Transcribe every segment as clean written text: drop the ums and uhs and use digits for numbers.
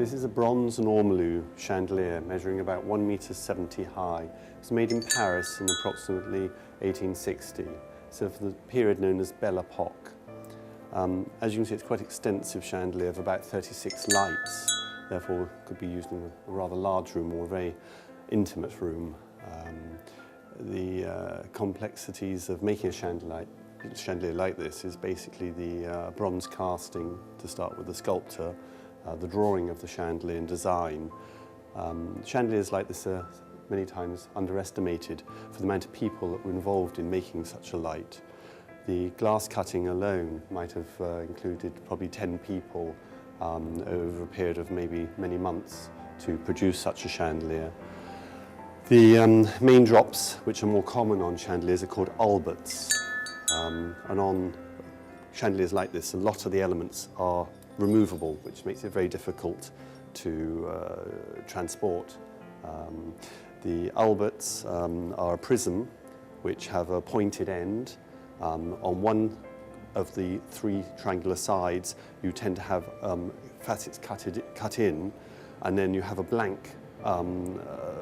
This is a bronze ormolu chandelier measuring about 1.70 meters high. It was made in Paris in approximately 1860, so for the period known as Belle Epoque. As you can see, it's quite an extensive chandelier of about 36 lights, therefore could be used in a rather large room or a very intimate room. The complexities of making a chandelier like this is basically the bronze casting to start with the sculptor, the drawing of the chandelier and design. Chandeliers like this are many times underestimated for the amount of people that were involved in making such a light. The glass cutting alone might have included probably 10 people over a period of maybe many months to produce such a chandelier. The main drops, which are more common on chandeliers, are called alberts. And on chandeliers like this, a lot of the elements are removable, which makes it very difficult to transport. The alberts are a prism which have a pointed end. On one of the three triangular sides, you tend to have facets cut in, and then you have a blank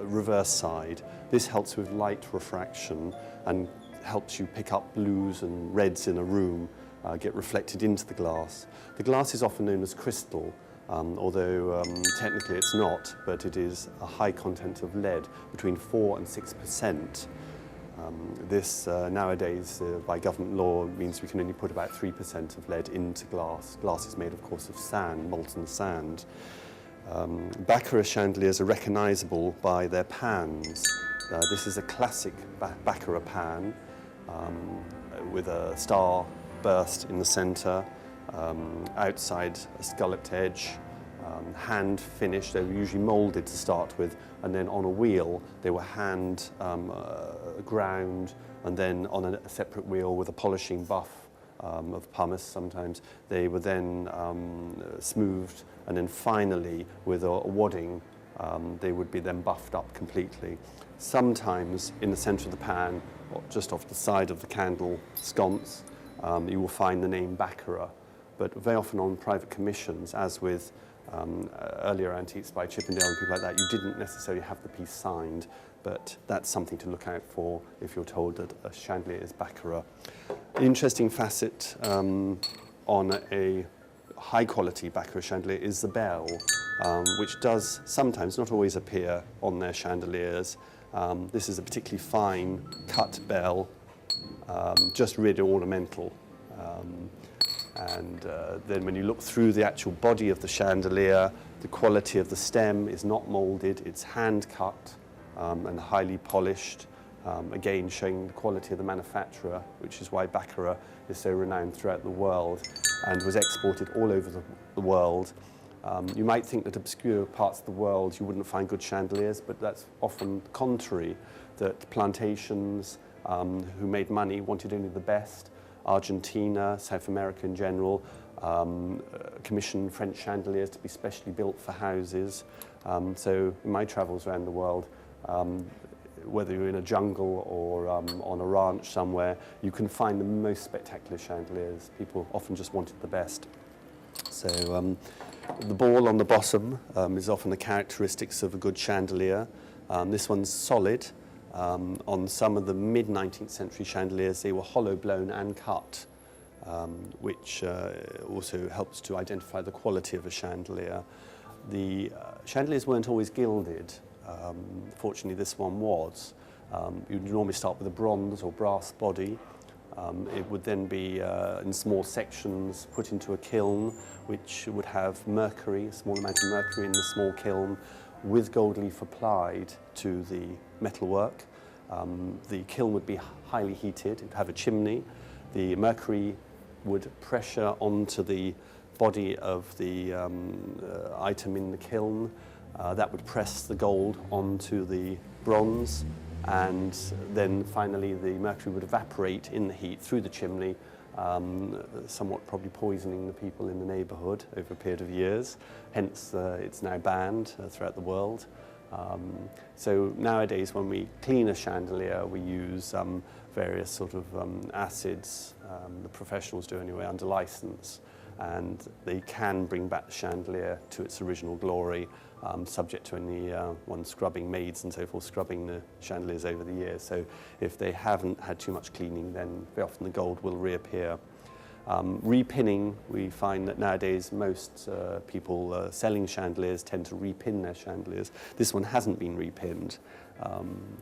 reverse side. This helps with light refraction and helps you pick up blues and reds in a room get reflected into the glass. The glass is often known as crystal, although technically it's not, but it is a high content of lead, between 4 and 6%. This nowadays, by government law, means we can only put about 3% of lead into glass. Glass is made, of course, of sand, molten sand. Baccarat chandeliers are recognisable by their pans. This is a classic Baccarat pan with a star burst in the centre, outside a scalloped edge, hand finished. They were usually moulded to start with, and then on a wheel they were hand ground, and then on a separate wheel with a polishing buff of pumice sometimes. They were then smoothed, and then finally with a wadding they would be then buffed up completely. Sometimes in the centre of the pan, or just off the side of the candle sconce, you will find the name Baccarat, but very often on private commissions, as with earlier antiques by Chippendale and people like that, you didn't necessarily have the piece signed, but that's something to look out for if you're told that a chandelier is Baccarat. An interesting facet on a high-quality Baccarat chandelier is the bell, which does sometimes, not always, appear on their chandeliers. This is a particularly fine cut bell, just really ornamental. Then when you look through the actual body of the chandelier, the quality of the stem is not moulded, it's hand cut and highly polished, again showing the quality of the manufacturer, which is why Baccarat is so renowned throughout the world and was exported all over the world. You might think that obscure parts of the world you wouldn't find good chandeliers, but that's often contrary, that plantations who made money wanted only the best. Argentina, South America in general, commissioned French chandeliers to be specially built for houses. So in my travels around the world, whether you're in a jungle or on a ranch somewhere, you can find the most spectacular chandeliers. People often just wanted the best. So the ball on the bottom is often the characteristics of a good chandelier. This one's solid. On some of the mid-19th century chandeliers, they were hollow blown and cut, which also helps to identify the quality of a chandelier. The chandeliers weren't always gilded. Fortunately, this one was. You'd normally start with a bronze or brass body. It would then be in small sections put into a kiln, which would have mercury, a small amount of mercury in the small kiln, with gold leaf applied to the metalwork. The kiln would be highly heated, it would have a chimney. The mercury would pressure onto the body of the item in the kiln. That would press the gold onto the bronze, and then finally the mercury would evaporate in the heat through the chimney, somewhat probably poisoning the people in the neighbourhood over a period of years. Hence it's now banned throughout the world. So nowadays when we clean a chandelier, we use various sort of acids, the professionals do anyway, under licence, and they can bring back the chandelier to its original glory, subject to anyone scrubbing, maids and so forth, scrubbing the chandeliers over the years. So if they haven't had too much cleaning, then very often the gold will reappear. Repinning, we find that nowadays most people selling chandeliers tend to repin their chandeliers. This one hasn't been repinned.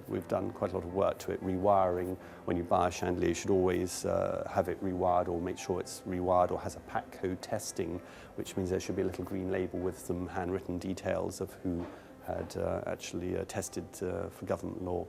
We've done quite a lot of work to it. Rewiring, when you buy a chandelier, you should always have it rewired or make sure it's rewired or has a pack code testing, which means there should be a little green label with some handwritten details of who had actually tested for government law.